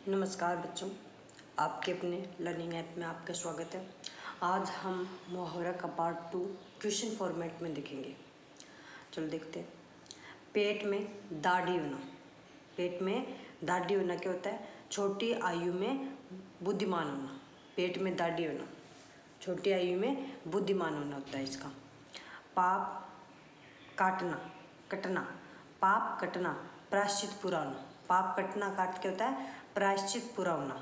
नमस्कार बच्चों, आपके अपने लर्निंग ऐप में आपका स्वागत है। आज हम मुहावरा का पार्ट 2 क्वेश्चन फॉर्मेट में देखेंगे। चलो देखते हैं। पेट में दाढ़ी होना। पेट में दाढ़ी होना क्या होता है? छोटी आयु में बुद्धिमान होना। पेट में दाढ़ी होना छोटी आयु में बुद्धिमान होना होता है इसका। पाप कटना, पाप कटना, प्रायश्चित पूरा होना। पाप कटना काट क्या होता है? प्रायश्चित पूरा होना।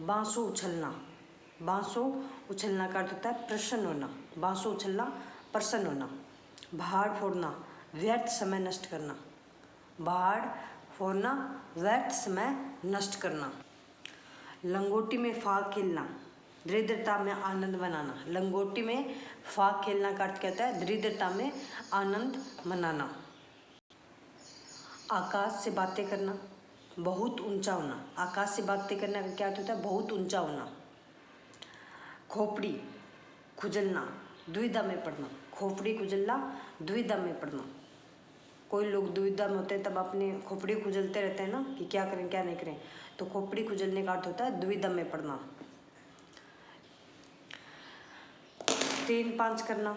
बांसों उछलना का अर्थ होता है प्रसन्न होना। बांसों उछलना, प्रसन्न होना। पहाड़ फोड़ना, व्यर्थ समय नष्ट करना। पहाड़ फोड़ना, व्यर्थ समय नष्ट करना। लंगोटी में फाग खेलना, दरिद्रता में आनंद मनाना। लंगोटी में फाग खेलना का अर्थ क्या होता है? दरिद्रता में आनंद मनाना। आकाश से बातें करना, बहुत ऊंचा होना। आकाश से बातें करने का क्या अर्थ होता है? बहुत ऊंचा होना। खोपड़ी खुजलना, दुविधा में पड़ना। खोपड़ी खुजलना, दुविधा में पड़ना। कोई लोग दुविधा में होते हैं तब अपनी खोपड़ी खुजलते रहते हैं ना कि क्या करें क्या नहीं करें, तो खोपड़ी खुजलने का अर्थ होता है दुविधा में पड़ना। 3-5 करना,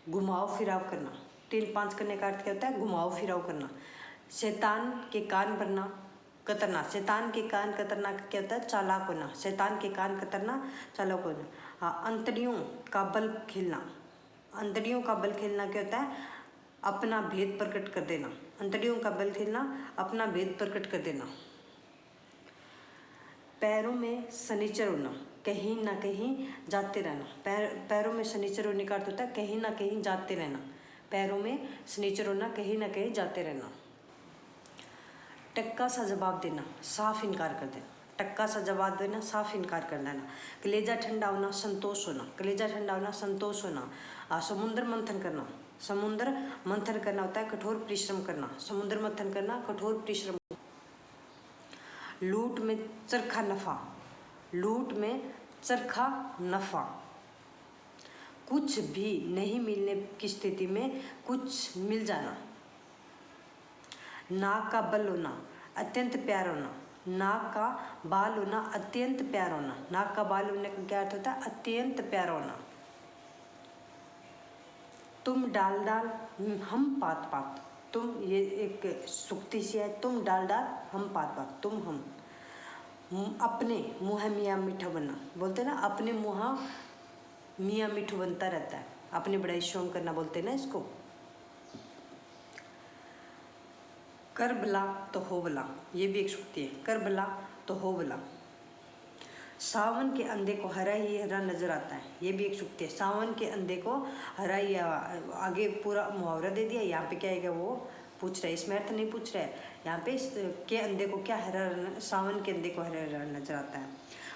घुमाव फिराव करना। 3-5 करने का अर्थ क्या होता है? घुमाव फिराव करना। शैतान के कान भरना, कतरना। शैतान के कान कतरना क्या होता है? चालाक होना। शैतान के कान कतरना, चालाक होना। हाँ, अंतड़ियों का बल खेलना। अंतड़ियों का बल खेलना क्या होता है? अपना भेद प्रकट कर देना। अंतड़ियों का बल खेलना, अपना भेद प्रकट कर देना। पैरों में शनिचर होना, कहीं ना कहीं जाते रहना। पैरों में शनिचर होने का अर्थ होता है कहीं ना कहीं जाते रहना। पैरों में शनिचर होना, कहीं ना कहीं जाते रहना। टक्का सा जवाब देना, साफ इनकार कर देना। टक्का सा जवाब देना, साफ इनकार कर देना। कलेजा ठंडा होना, संतोष होना। कलेजा ठंडा होना, संतोष होना। समुद्र मंथन करना। समुद्र मंथन करना होता है कठोर परिश्रम करना। समुद्र मंथन करना, कठोर परिश्रम। लूट में चरखा नफा, लूट में चरखा नफा। कुछ भी नहीं मिलने की स्थिति में कुछ मिल जाना। नाक का बल होना, अत्यंत प्यार होना। नाक का बाल होना, अत्यंत प्यार होना। नाक का बाल होने का क्या अर्थ होता है? अत्यंत प्यार होना। तुम डाल डाल हम पात पात। तुम, ये एक सुक्ति सी है। तुम डाल डाल हम पात पात। तुम हम। अपने मुँह मियाँ मीठा बनना, बोलते हैं ना अपने मुँह मियाँ मीठू बनता रहता है। अपनी बड़ाई शोम करना बोलते हैं ना इसको। कर भला तो हो भला, ये भी एक सुक्ति है। कर भला तो हो भला। सावन के अंधे को हरा ही हरा नजर आता है, ये भी एक सुक्ति है। सावन के अंधे को हरा ही, आगे पूरा मुहावरा दे दिया। यहाँ पे क्या है वो पूछ रहा है, इसमें अर्थ नहीं पूछ रहा है। यहाँ पे के अंधे को क्या हरा, सावन के अंधे को हरा हरा नजर आता है।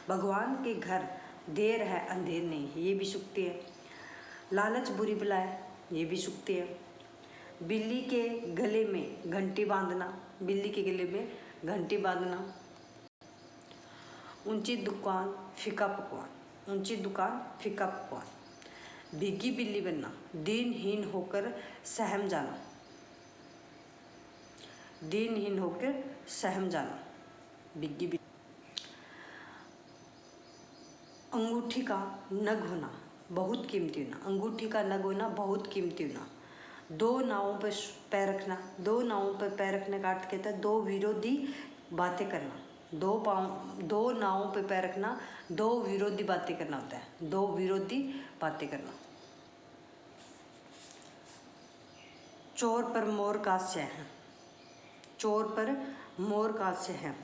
भगवान के घर देर है अंधेर नहीं, ये भी सुक्ति है। लालच बुरी बला है, ये भी सुक्ति है। बिल्ली के गले में घंटी बांधना, बिल्ली के गले में घंटी बांधना। ऊंची दुकान फीका पकवान, ऊंची दुकान फीका पकवान। भीगी बिल्ली बनना, दीनहीन होकर सहम जाना। दीनहीन होकर सहम जाना, भीगी बिल्ली। अंगूठी का नग होना, बहुत कीमती होना। अंगूठी का नग होना, बहुत कीमती होना। दो नावों पर पैर रखना, दो नावों पर पैर रखने का अर्थ कहता है दो विरोधी बातें करना। दो नावों पर पैर रखना, दो विरोधी बातें करना होता है। दो विरोधी बातें करना। चोर पर मोर का आश्चर्य है, चोर पर मोर का आश्चर्य है,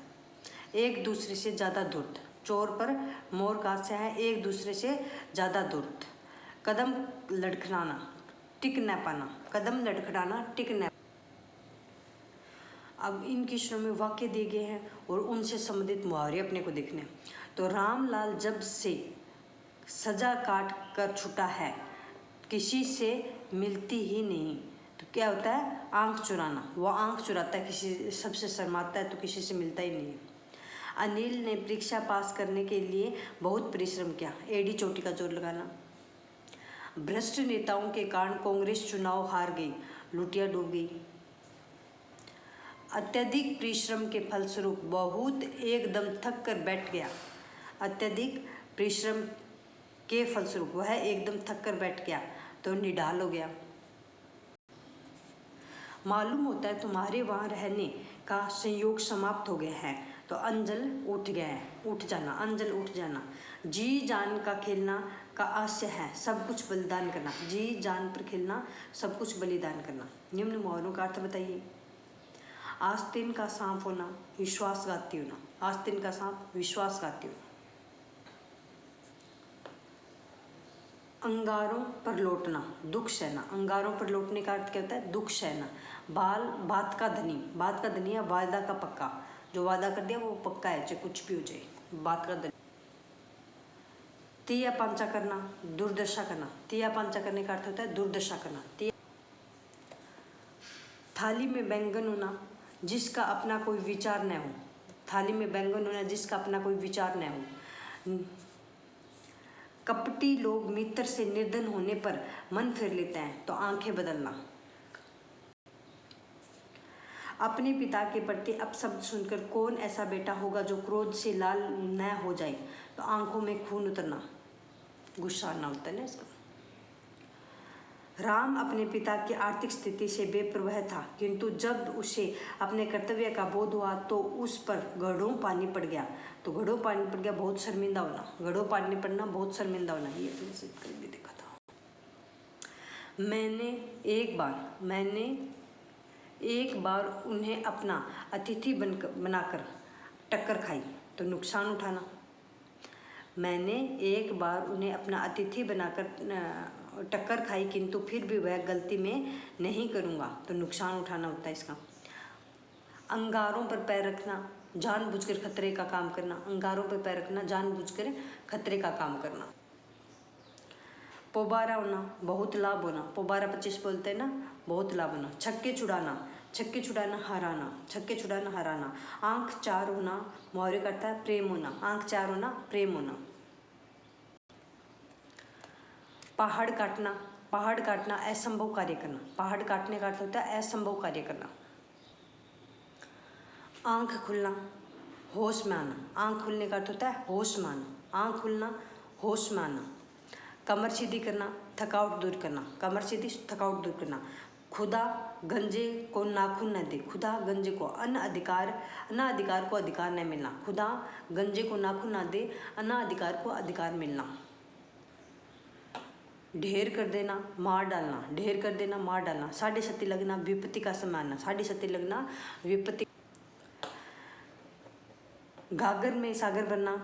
एक दूसरे से ज़्यादा धूर्त। चोर पर मोर का आश्चर्य है, एक दूसरे से ज़्यादा धूर्त। कदम लड़खड़ाना, टिक न पाना। कदम लड़खड़ाना, टिक न। अब इन क्वेश्चनों में वाक्य दिए गए हैं और उनसे संबंधित मुहावरे अपने को देखने हैं। तो रामलाल जब से सजा काट कर छुटा है, किसी से मिलती ही नहीं। तो क्या होता है? आंख चुराना। वो आंख चुराता है, किसी सबसे शर्माता है तो किसी से मिलता ही नहीं है। अनिल ने परीक्षा पास करने के लिए बहुत परिश्रम किया, एड़ी चोटी का जोर लगाना। भ्रष्ट नेताओं के कारण कांग्रेस चुनाव हार गई, लुटिया डूब गई। अत्यधिक परिश्रम के फलस्वरूप बहुत एकदम थक कर बैठ गया। अत्यधिक परिश्रम के फलस्वरूप वह एकदम थक कर बैठ गया तो निढाल हो गया। मालूम होता है तुम्हारे वहाँ रहने का संयोग समाप्त हो गया है तो अंजल उठ गया है। उठ जाना, अंजल उठ जाना। जी जान का खेलना का आशय है सब कुछ बलिदान करना। जी जान पर खेलना, सब कुछ बलिदान करना। निम्न मुहावरों का अर्थ बताइए। आस्तीन का सांप होना, विश्वासघाती होना। आस्तीन का सांप, विश्वासघाती होना। अंगारों पर लौटना, दुख सहना। अंगारों पर लौटने का अर्थ क्या होता है? दुख सहना। बात का धनी, बात का धनी या वादा का पक्का। जो वादा कर दिया वो पक्का है, चाहे कुछ भी हो जाए, बात का धनी। तिया पांचा करना, दुर्दशा करना। तिया पांचा करने का अर्थ होता है दुर्दशा करना। थाली में बैंगन होना, जिसका अपना कोई विचार न हो। थाली में बैंगन होना, जिसका अपना कोई विचार न हो। कपटी लोग मित्र से निर्धन होने पर मन फेर लेते हैं तो आंखें बदलना। अपने पिता के प्रति अपशब्द सुनकर कौन ऐसा बेटा होगा जो क्रोध से लाल न हो जाए तो आंखों में खून उतरना, गुस्सा आना होता है ना इसका। राम अपने पिता की आर्थिक स्थिति से बेप्रवाह था, किंतु जब उसे अपने कर्तव्य का बोध हुआ तो उस पर घड़ों पानी पड़ गया। तो घड़ों पानी पड़ गया, बहुत शर्मिंदा होना। घड़ों पानी पड़ना, बहुत शर्मिंदा होना। ये अपने से कल भी देखा था। मैंने एक बार उन्हें अपना अतिथि बनाकर टक्कर खाई तो नुकसान उठाना। मैंने एक बार उन्हें अपना अतिथि बनाकर टक्कर खाई, किंतु फिर भी वह गलती में नहीं करूँगा तो नुकसान उठाना होता है इसका। अंगारों पर पैर रखना, जानबूझकर खतरे का काम करना। अंगारों पर पैर रखना, जानबूझकर खतरे का काम करना। पोबारा होना, बहुत लाभ होना। पोबारा 25 बोलते हैं ना, बहुत लाभ होना। छक्के छुड़ाना, छक्के छुड़ाना, हराना। छक्के छुड़ाना, हराना। आंख चार होना, मुहावरे करता है प्रेम होना। आंख चार होना, प्रेम होना। पहाड़ काटना, पहाड़ काटना, असंभव कार्य करना। पहाड़ काटने का अर्थ होता है असंभव कार्य करना। आंख खुलना, होश में आना। आंख खुलने का अर्थ होता है होश में आना। आंख खुलना, होश में आना। कमर सीधी करना, थकावट दूर करना। कमर सीधी, थकावट दूर करना। खुदा गंजे को नाखून न दे। खुदा गंजे को, अनाधिकार को अधिकार न मिलना। खुदा गंजे को नाखून न दे, अनाधिकार को अधिकार मिलना। ढेर कर देना, मार डालना। ढेर कर देना, मार डालना। साढ़े सती लगना, विपत्ति का समय आना। साढ़े सती लगना, विपत्ति। गागर में सागर बनना,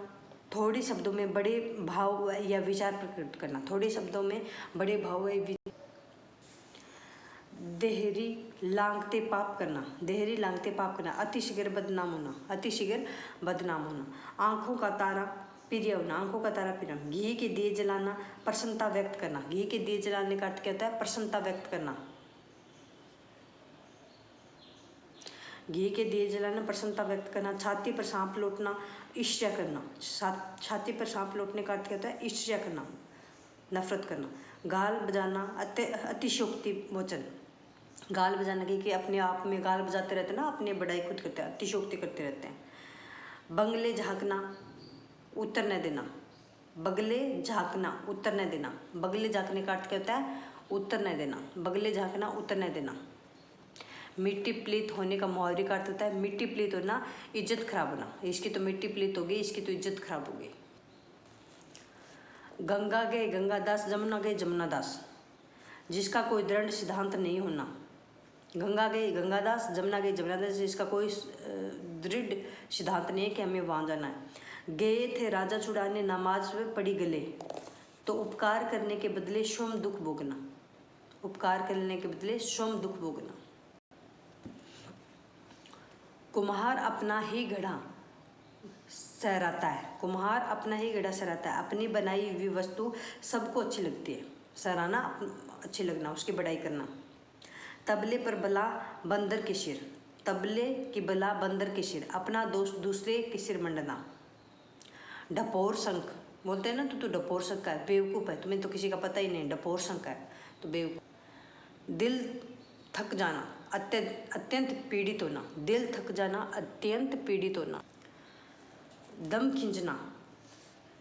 थोड़े शब्दों में बड़े भाव या विचार प्रकट करना। थोड़े शब्दों में बड़े भाव या विचार। देहरी लांघते पाप करना। देहरी लांघते पाप करना। अतिशीघ्र बदनाम होना। अतिशीघ्र बदनाम होना। आंखों का तारा प्रिय होना। आंखों का तारा प्रिय होना। घी के दिए जलाना, प्रसन्नता व्यक्त करना। घी के दिए जलाने का अर्थ क्या होता है? प्रसन्नता व्यक्त करना। घी के दिए जलाना, प्रसन्नता व्यक्त करना। छाती पर सांप लौटना, ईर्ष्या करना। छाती पर सांप लौटने का अर्थ क्या होता है? ईर्ष्या करना, नफरत करना। गाल बजाना, अतिशयोक्ति वचन। गाल बजाना कि अपने आप में गाल बजाते रहते हैं ना, अपने बड़ाई खुद करते हैं, अतिशयोक्ति करते रहते हैं। बंगले झाँकना, उत्तर न देना। बगले झाँकना, उत्तर न देना। बगले झाँकने का अर्थ क्या होता है? उत्तर न देना। बगले झाँकना, उत्तर न देना। मिट्टी प्लीत होने का मुहावरे का अर्थ होता है मिट्टी प्लीत होना, इज्जत खराब होना। इसकी तो मिट्टी प्लीत हो गई, इसकी तो इज्जत खराब हो गई। गंगा गए गंगादास, जमुना गए जमुनादास। जिसका कोई दृढ़ सिद्धांत नहीं होना। गंगा गए गंगादास, जमुना गए जमुनादास। जिसका कोई दृढ़ सिद्धांत नहीं है कि हमें वहाँ जाना है। गए थे राजा छुड़ाने, नमाज में पड़ी गले। तो उपकार करने के बदले स्वयं दुख भोगना। उपकार करने के बदले स्वयं दुख भोगना। कुम्हार अपना ही घड़ा सहराता है। कुम्हार अपना ही घड़ा सहराता है। अपनी बनाई हुई वस्तु सबको अच्छी लगती है। सहराना, अच्छी लगना, उसकी बड़ाई करना। तबले पर बला बंदर के सिर। तबले की बला बंदर के सिर। अपना दोस्त दूसरे के सिर मंडना। ढपोर शंख बोलते हैं ना, तो ढपोर शंख का है, बेवकूफ़ है, तुम्हें तो किसी का पता ही नहीं, ढपोर शंख है तो बेवकूफ़। दिल थक जाना, अत्यंत पीड़ित होना, दिल थक जाना, अत्यंत पीड़ित होना। दम खींचना,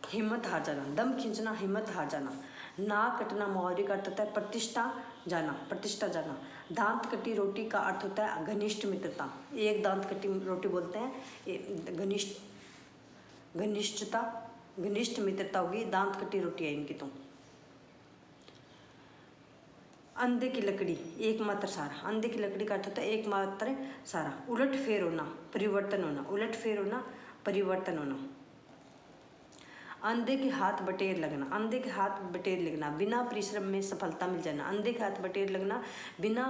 हिम्मत हार जाना, दम खींचना, हिम्मत हार जाना। नाक कटना मुहावरे का अर्थ होता है प्रतिष्ठा जाना, प्रतिष्ठा जाना। दांत कटी रोटी का अर्थ होता है घनिष्ठ मित्रता, एक दांत कटी रोटी बोलते हैं, घनिष्ठता, घनिष्ठ मित्रता होगी, दांत कटी रोटी है इनकी। तो अंधे की लकड़ी, एकमात्र सारा, अंधे की लकड़ी का अर्थ होता है एकमात्र सारा। उलट फेर होना, परिवर्तन होना, उलट फेर होना, परिवर्तन होना। अंधे के हाथ बटेर लगना, अंधे के हाथ बटेर लगना, बिना परिश्रम में सफलता मिल जाना। अंधे के हाथ बटेर लगना, बिना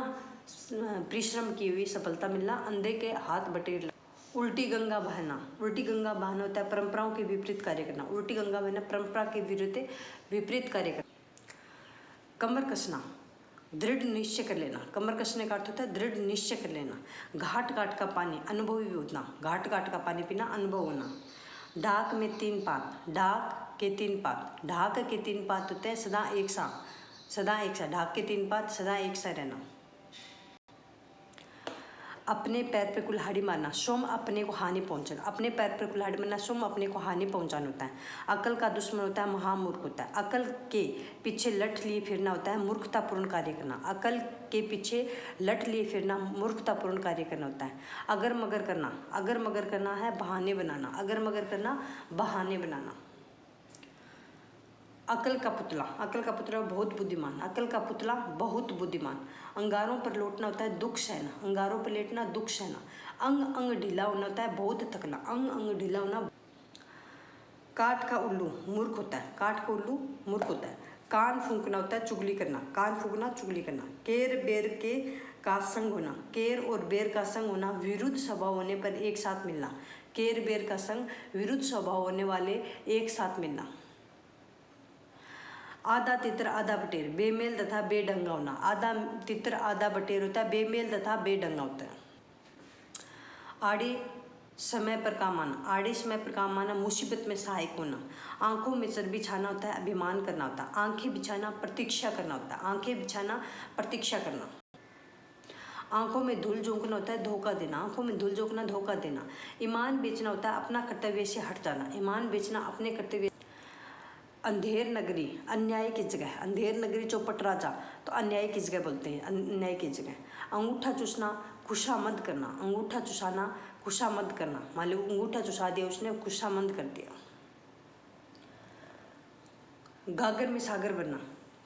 परिश्रम की हुई सफलता मिलना, अंधे के हाथ बटेर लगना। उल्टी गंगा बहना, उल्टी गंगा बहना होता है परंपराओं के विपरीत कार्य करना, उल्टी गंगा बहना परंपरा के विपरीत कार्य करना। कमर कसना, दृढ़ निश्चय कर लेना, कमर कसने का अर्थ होता है दृढ़ निश्चय कर लेना। घाट घाट का पानी, अनुभवी होना, घाट घाट का पानी पीना, अनुभव होना। ढाक में 3 पात, ढाक के 3 पात, ढाक के 3 पात होते हैं सदा एक सा, सदा एक सा, ढाक के 3 पात, सदा एक सा रहना। अपने पैर पे कुल्हाड़ी मारना, स्वयं अपने को हानि पहुंचाना, अपने पैर पे कुल्हाड़ी मारना, स्वयं अपने को हानि पहुंचाना होता है। अकल का दुश्मन होता है महामूर्ख होता है, अकल के पीछे लठ लिए फिरना होता है मूर्खतापूर्ण कार्य करना, अकल के पीछे लठ लिए फिरना मूर्खतापूर्ण कार्य करना होता है। अगर मगर करना, अगर मगर करना है बहाने बनाना, अगर मगर करना बहाने बनाना। अकल का पुतला, अकल का पुतला बहुत बुद्धिमान, अकल का पुतला बहुत बुद्धिमान। अंगारों पर लौटना होता है दुख सहना, अंगारों पर लेटना दुख सहना। अंग अंग ढीला होना होता है बहुत थकना, अंग अंग ढीला होना। काठ का उल्लू मूर्ख होता है, काठ का उल्लू मूर्ख होता है। कान फूंकना होता है चुगली करना, कान फूंकना चुगली करना। केर बेर के का संग होना, केर और बेर का संग होना, विरुद्ध स्वभाव होने पर एक साथ मिलना, केर बेर का संग, विरुद्ध स्वभाव होने वाले एक साथ मिलना। आधा तितर आधा बटेर, बेमेल तथा बेढंगा होना, आधा तितर आधा बटेर होता है, बेमेल तथा बेढंगा होता है। आड़े समय पर काम आना, आड़े समय पर काम आना, मुसीबत में सहायक होना। आंखों में चर्बी छाना होता है अभिमान करना होता है, आंखें बिछाना प्रतीक्षा करना होता है, आंखें बिछाना प्रतीक्षा करना। आंखों में धूल झोंकना होता है धोखा देना, आंखों में धूल झोंकना धोखा देना। ईमान बेचना होता है अपना कर्तव्य से हट जाना, ईमान बेचना अपने कर्तव्य। अंधेर नगरी, अन्याय की जगह, अंधेर नगरी चौपट राजा, तो अन्याय की जगह बोलते हैं, अन्याय की जगह। अंगूठा चूसना खुशामद करना, अंगूठा चुसाना खुशामद करना, मान लो अंगूठा चुसा दिया उसने, खुशामद कर दिया। गागर में सागर बनना,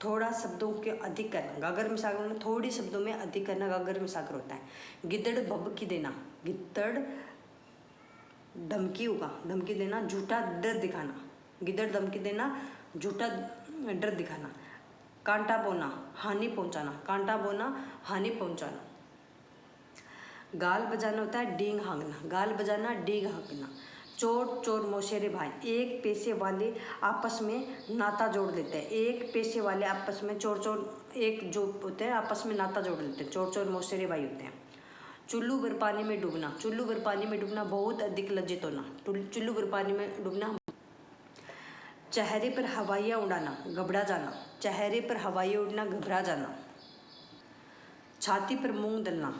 थोड़ा शब्दों के अधिक करना, गागर में सागर बनना, थोड़ी शब्दों में अधिक करना, गागर में सागर होता है। गिद्दड़ भभकी देना, गिद्दड़ धमकी होगा, धमकी देना, झूठा डर दिखाना, गिद्दड़ धमकी देना, झूठा डर दिखाना। कांटा बोना हानि पहुंचाना, कांटा बोना हानि पहुंचाना। गाल बजाना होता है डींग हाँकना, गाल बजाना डींग हाँकना। चोर चोर मौसेरे भाई, एक पैसे वाले आपस में नाता जोड़ लेते हैं, एक पैसे वाले आपस में, चोर चोर एक जो होते हैं आपस में नाता जोड़ लेते हैं, चोर चोर मौसेरे भाई होते हैं। चुल्लू भर पानी में डूबना, चुल्लू भर पानी में डूबना, बहुत अधिक लज्जित होना, चुल्लू भर पानी में डूबना। चेहरे पर हवाइयाँ उड़ाना, घबरा जाना, चेहरे पर हवाइयाँ उड़ना, घबरा जाना। छाती पर मूंग दलना,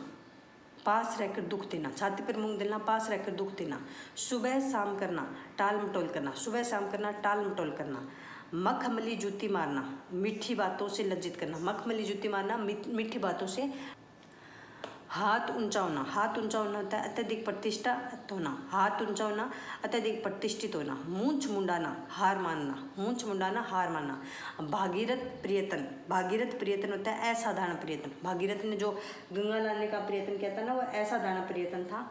पास रहकर दुख देना, छाती पर मूंग दलना, पास रहकर दुख देना। सुबह शाम करना, टाल मटोल करना, सुबह शाम करना, टाल मटोल करना। मखमली जूती मारना, मीठी बातों से लज्जित करना, मखमली जूती मारना, मीठी बातों से। हाथ ऊंचा होना, हाथ ऊंचा होना होता है अत्यधिक प्रतिष्ठित होना, हाथ ऊंचा होना अत्यधिक प्रतिष्ठित होना। मूंछ मुंडाना हार मानना, मूंछ मुंडाना हार मानना। भागीरथ प्रयत्न, भागीरथ प्रयत्न होता है असाधारण प्रयत्न, भागीरथ ने जो गंगा लाने का प्रयत्न किया था ना वो असाधारण प्रयत्न था,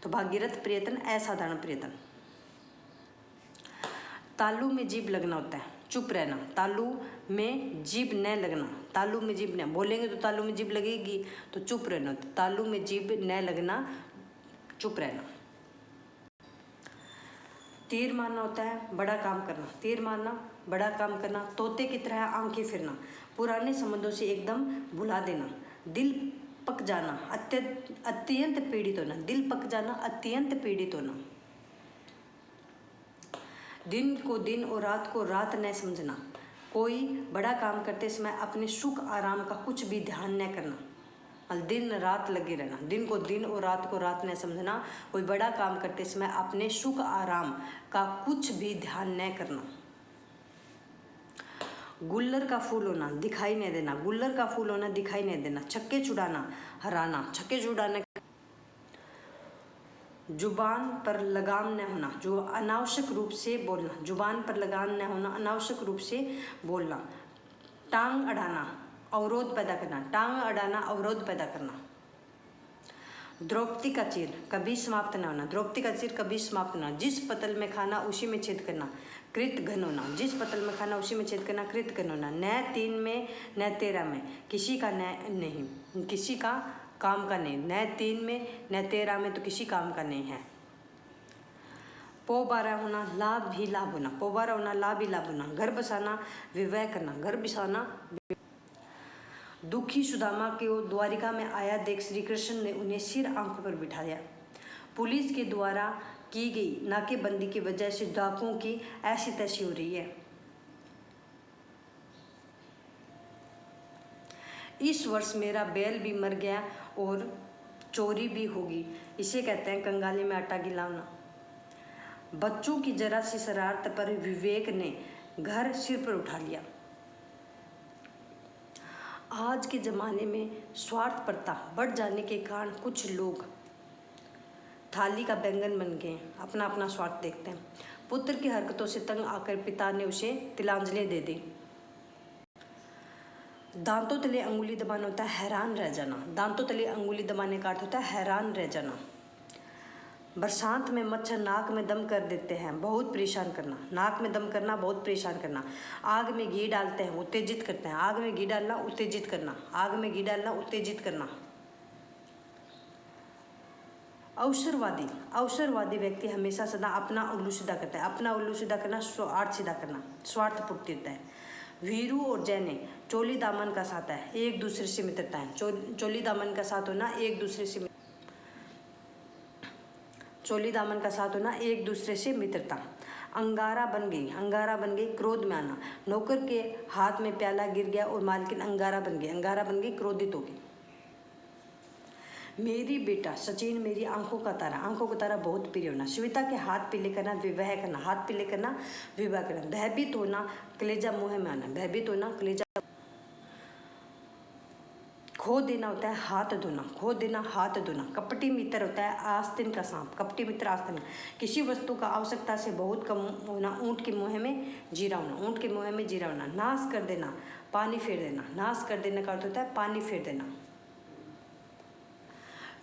तो भागीरथ प्रयत्न असाधारण प्रयत्न। तालू में जीभ लगना होता है चुप रहना, तालू में जीभ न लगना, तालू में जीभ न, बोलेंगे तो तालू में जीभ लगेगी, तो चुप रहना, तालू में जीभ न लगना, चुप रहना। तीर मारना होता है बड़ा काम करना, तीर मारना बड़ा काम करना। तोते की तरह आंखें फिरना, पुराने संबंधों से एकदम भुला देना। दिल पक जाना, अत्यंत पीड़ित होना, दिल पक जाना, अत्यंत पीड़ित होना। दिन को दिन और रात को रात न समझना, कोई बड़ा काम करते समय अपने सुख आराम का कुछ भी ध्यान न करना। और दिन रात लगे रहना, दिन को दिन और रात को रात न समझना। कोई बड़ा काम करते समय अपने सुख आराम का कुछ भी ध्यान न करना। गुल्लर का फूल होना, दिखाई नहीं देना, गुल्लर का फूल होना, दिखाई नहीं देना। छक्के छुड़ाना, हराना, छक्के छुड़ाने। जुबान पर लगाम न होना, जो अनावश्यक रूप से बोलना, जुबान पर लगाम न होना, अनावश्यक रूप से बोलना। टांग अड़ाना, अवरोध पैदा करना, टांग अड़ाना, अवरोध पैदा करना। द्रौपदी का चीर, कभी समाप्त न होना, द्रौपदी का चीर कभी समाप्त न होना। जिस पतल में खाना उसी में छेद करना, कृत घन होना, जिस पतल में खाना उसी में छेद करना, कृत घन होना। न 3 में न 13 में, किसी का न नहीं, किसी का काम का नहीं, न 3 में न 13 में तो किसी काम का नहीं है। पो 12 होना, लाभ ही लाभ होना, पो 12 होना, लाभ ही लाभ होना। घर बसाना, विवाह करना, घर बसाना। दुखी सुदामा के वो द्वारिका में आया देख श्री कृष्ण ने उन्हें सिर आंखों पर बिठाया। पुलिस के द्वारा की गई नाकेबंदी की वजह से डाकुओं की ऐसी तैसी हो रही है। इस वर्ष मेरा बैल भी मर गया और चोरी भी होगी, इसे कहते हैं कंगाली में आटा गिलाना। बच्चों की जरा सी शरारत पर विवेक ने घर सिर पर उठा लिया। आज के ज़माने में स्वार्थपरता बढ़ जाने के कारण कुछ लोग थाली का बैंगन बन गए, अपना अपना स्वार्थ देखते हैं। पुत्र की हरकतों से तंग आकर पिता ने उसे तिलांजलि दे दी। दांतों तले अंगुली दबाना होता है हैरान रह जाना, दांतों तले अंगुली दबाने का अर्थ होता है हैरान रह जाना। बरसात में मच्छर नाक में दम कर देते हैं, बहुत परेशान करना, नाक में दम करना, बहुत परेशान करना। आग में घी डालते हैं, उत्तेजित करते हैं, आग में घी डालना, उत्तेजित करना, आग में घी डालना, उत्तेजित करना। अवसरवादी, अवसरवादी व्यक्ति हमेशा सदा अपना उल्लू सीधा करता है, अपना उल्लू सीधा करना, स्वार्थ सीधा करना, स्वार्थ पूर्ति होता है। वीरू और जैने चोली दामन का साथ है, एक दूसरे से मित्रता है। चोली दामन का साथ होना, एक दूसरे से, चोली दामन का साथ होना, एक दूसरे से मित्रता। अंगारा बन गई, अंगारा बन गई, क्रोध में आना। नौकर के हाथ में प्याला गिर गया और मालकिन अंगारा बन गई, अंगारा बन गई, क्रोधित हो गई। मेरी बेटा सचिन मेरी आंखों का तारा, आंखों का तारा बहुत प्रिय होना। श्वेता के हाथ पीले करना, विवाह करना, हाथ पीले करना, विवाह करना। भयभीत होना, कलेजा मुँह में आना, भयभीत होना, कलेजा। खो देना होता है हाथ धोना, खो देना, हाथ धोना। कपटी मित्र होता है आस्तीन का सांप, कपटी मित्र आस्तीन। किसी वस्तु का आवश्यकता से बहुत कम होना, ऊँट के मुँह में जीरा होना, ऊँट के मुँह में जीरा होना। नाश कर देना, पानी फेर देना, नाश कर देने का अर्थ होता है पानी फेर देना।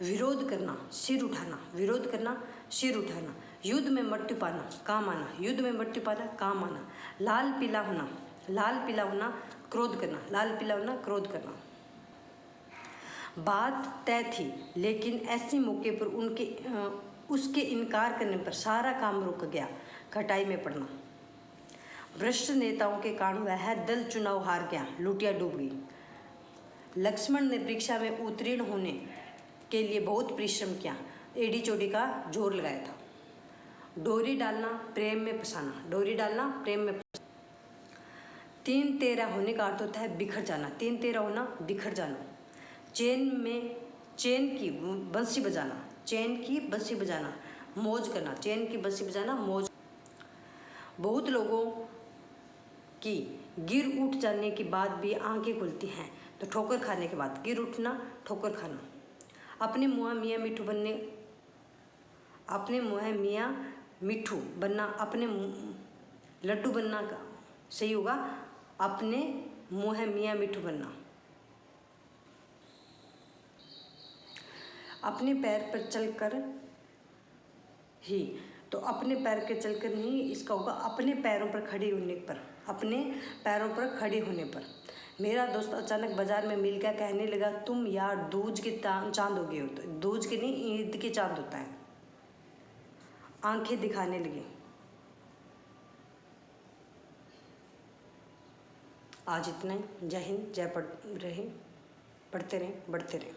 विरोध करना, सिर उठाना, विरोध करना, सिर उठाना। युद्ध में मृत्यु पाना, काम आना, युद्ध में मृत्यु पाना, काम आना। लाल पीला होना, लाल पीला होना, क्रोध करना, लाल पीला होना, क्रोध करना। बात तय थी लेकिन ऐसे मौके पर उसके इनकार करने पर सारा काम रुक गया, खटाई में पड़ना। भ्रष्ट नेताओं के कारण वह दल चुनाव हार गया, लुटिया डूब गई। लक्ष्मण ने परीक्षा में उत्तीर्ण होने के लिए बहुत परिश्रम किया, एड़ी चोटी का जोर लगाया था। डोरी डालना, प्रेम में फंसाना, डोरी डालना, प्रेम में फंसाना। 3-13 होने का अर्थ होता है बिखर जाना, 3-13 होना, बिखर जाना। चैन की बंसी बजाना, चैन की बंसी बजाना, मौज करना, चैन की बंसी बजाना, मौज। बहुत लोगों की गिर उठ जाने के बाद भी आंखें खुलती हैं, तो ठोकर खाने के बाद, गिर उठना, ठोकर खाना। अपने मुँह मियाँ मिट्ठू बनने, अपने मुँह मियाँ मिट्ठू बनना, अपने लड्डू बनना का सही होगा, अपने मुँह मियाँ मिट्ठू बनना। अपने पैर पर चलकर ही, तो अपने पैर के चलकर नहीं, इसका होगा अपने पैरों पर खड़े होने पर, अपने पैरों पर खड़े होने पर। मेरा दोस्त अचानक बाजार में मिल गया, कहने लगा तुम यार दूज के चांद हो गए हो। तो दूज के नहीं, ईद के चांद होता है। आंखें दिखाने लगी। आज इतना ही। जय हिंद, जय पढ़ते रहें, बढ़ते रहें।